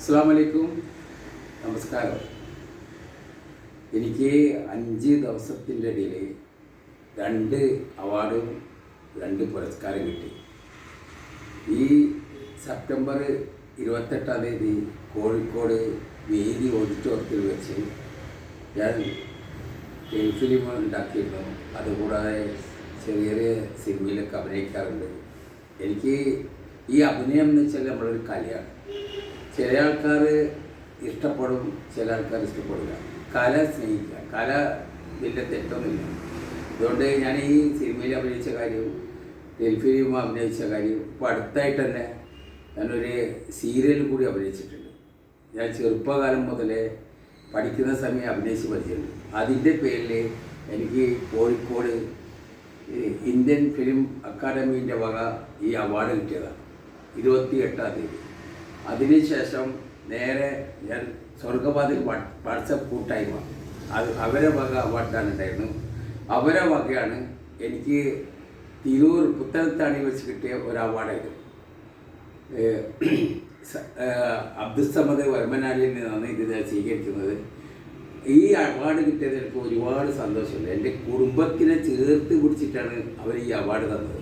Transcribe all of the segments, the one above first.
അസ്സലാമു അലൈക്കും, നമസ്കാരം. എനിക്ക് 5 ദിവസത്തിൻ്റെ ഇടയിൽ 2 അവാർഡും 2 പുരസ്കാരം കിട്ടി. ഈ സെപ്റ്റംബർ 28-ാം തീയതി കോഴിക്കോട് വേദി ഓഡിറ്റോറിയത്തിൽ വെച്ച് ഞാൻ ഫിലിം ഉണ്ടാക്കിയിരുന്നു. അതുകൂടാതെ ചെറിയ ചെറിയ സിനിമയിലൊക്കെ അഭിനയിക്കാറുണ്ട്. എനിക്ക് ഈ അഭിനയം എന്ന് വെച്ചാൽ നമ്മളൊരു കലയാണ്. ചില ആൾക്കാർ ഇഷ്ടപ്പെടും, ചില ആൾക്കാർ ഇഷ്ടപ്പെടില്ല. കല സ്നേഹിക്കുക, കല വലിയ തെറ്റൊന്നുമില്ല. അതുകൊണ്ട് ഞാൻ ഈ സിനിമയിൽ അഭിനയിച്ച കാര്യം, ഫിലിം അഭിനയിച്ച കാര്യം, ഇപ്പോൾ അടുത്തായിട്ട് തന്നെ ഞാനൊരു സീരിയലിൽ കൂടി അഭിനയിച്ചിട്ടുണ്ട്. ഞാൻ ചെറുപ്പകാലം മുതലേ പഠിക്കുന്ന സമയം അഭിനയിച്ച് പഠിച്ചിട്ടുണ്ട്. അതിൻ്റെ പേരിൽ എനിക്ക് കോഴിക്കോട് ഇന്ത്യൻ ഫിലിം അക്കാദമീൻ്റെ വക ഈ അവാർഡ് കിട്ടിയതാണ് 28-ാം തീയതി. അതിനുശേഷം നേരെ ഞാൻ സ്വർഗവാതിൽ വാട്സപ്പ് കൂട്ടായ്മ അവരെ വക അവാർഡാണ് ഉണ്ടായിരുന്നു. അവരെ വകയാണ് എനിക്ക് തിരൂർ പുത്തനത്താണി വെച്ച് കിട്ടിയ ഒരു അവാർഡായിരുന്നു. അബ്ദുസ്സമദ് വർമ്മനാലിൽ നിന്നാണ് ഇത് സ്വീകരിക്കുന്നത്. ഈ അവാർഡ് കിട്ടിയത് എനിക്ക് ഒരുപാട് സന്തോഷമുണ്ട്. എൻ്റെ കുടുംബത്തിനെ ചേർത്ത് പിടിച്ചിട്ടാണ് അവർ ഈ അവാർഡ് തന്നത്.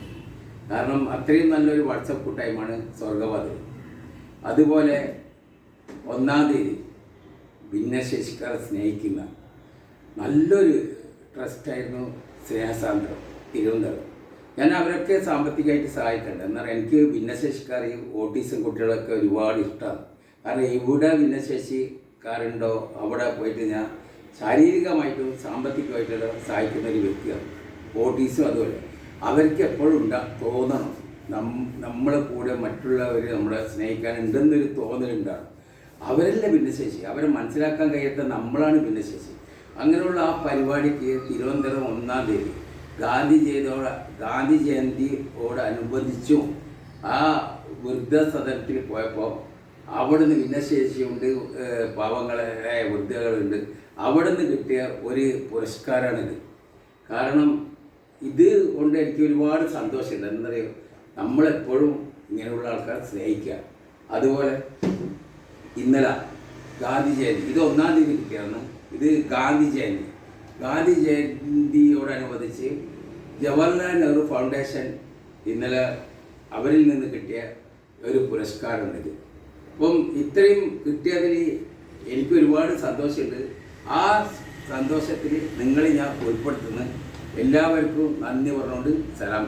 കാരണം അത്രയും നല്ലൊരു വാട്സപ്പ് കൂട്ടായ്മയാണ് സ്വർഗവാതിൽ. അതുപോലെ 1-ാം തീയതി ഭിന്നശേഷിക്കാരെ സ്നേഹിക്കുന്ന നല്ലൊരു ട്രസ്റ്റായിരുന്നു സ്നേഹസാന്ദ്രം തിരുവനന്തപുരം. ഞാൻ അവരൊക്കെ സാമ്പത്തികമായിട്ട് സഹായിക്കുന്നുണ്ട്. എന്നാൽ എനിക്ക് ഭിന്നശേഷിക്കാരെയും ഓട്ടീസം കുട്ടികളൊക്കെ ഒരുപാട് ഇഷ്ടമാണ്. കാരണം എവിടെ ഭിന്നശേഷിക്കാരുണ്ടോ അവിടെ പോയിട്ട് ഞാൻ ശാരീരികമായിട്ടും സാമ്പത്തികമായിട്ടും സഹായിക്കുന്ന ഒരു വ്യക്തിയാണ്. ഓട്ടീസും അതുപോലെ അവർക്ക് എപ്പോഴും തോന്നണം നമ്മളെ കൂടെ മറ്റുള്ളവർ നമ്മളെ സ്നേഹിക്കാനുണ്ടെന്നൊരു തോന്നലുണ്ടാണ്. അവരല്ല ഭിന്നശേഷി, അവരെ മനസ്സിലാക്കാൻ കഴിയാത്ത നമ്മളാണ് ഭിന്നശേഷി. അങ്ങനെയുള്ള ആ പരിപാടിക്ക് തിരുവനന്തപുരം 1-ാം തീയതി ഗാന്ധി ജയന്തിയോടനുബന്ധിച്ചും ആ വൃദ്ധസദനത്തിൽ പോയപ്പോൾ അവിടെ നിന്ന് ഭിന്നശേഷിയുണ്ട്, പാവങ്ങളെ വൃദ്ധകളുണ്ട്, അവിടെ നിന്ന് കിട്ടിയ ഒരു പുരസ്കാരമാണിത്. കാരണം ഇത് കൊണ്ട് എനിക്ക് ഒരുപാട് സന്തോഷമുണ്ട്. എന്നറിയോ, നമ്മളെപ്പോഴും ഇങ്ങനെയുള്ള ആൾക്കാരെ സ്നേഹിക്കുക. അതുപോലെ ഇന്നലെ ഗാന്ധി ജയന്തി, ഇത് 1-ാം തീയതി കിട്ടിയാണ്. ഇത് ഗാന്ധി ജയന്തിയോടനുബന്ധിച്ച് ജവഹർലാൽ നെഹ്റു ഫൗണ്ടേഷൻ ഇന്നലെ അവരിൽ നിന്ന് കിട്ടിയ ഒരു പുരസ്കാരമുണ്ട്. അപ്പം ഇത്രയും കിട്ടിയതിൽ എനിക്ക് ഒരുപാട് സന്തോഷമുണ്ട്. ആ സന്തോഷത്തിൽ നിങ്ങളെ ഞാൻ ഉൾപ്പെടുത്തുന്നു. എല്ലാവർക്കും നന്ദി പറഞ്ഞുകൊണ്ട് സലാം.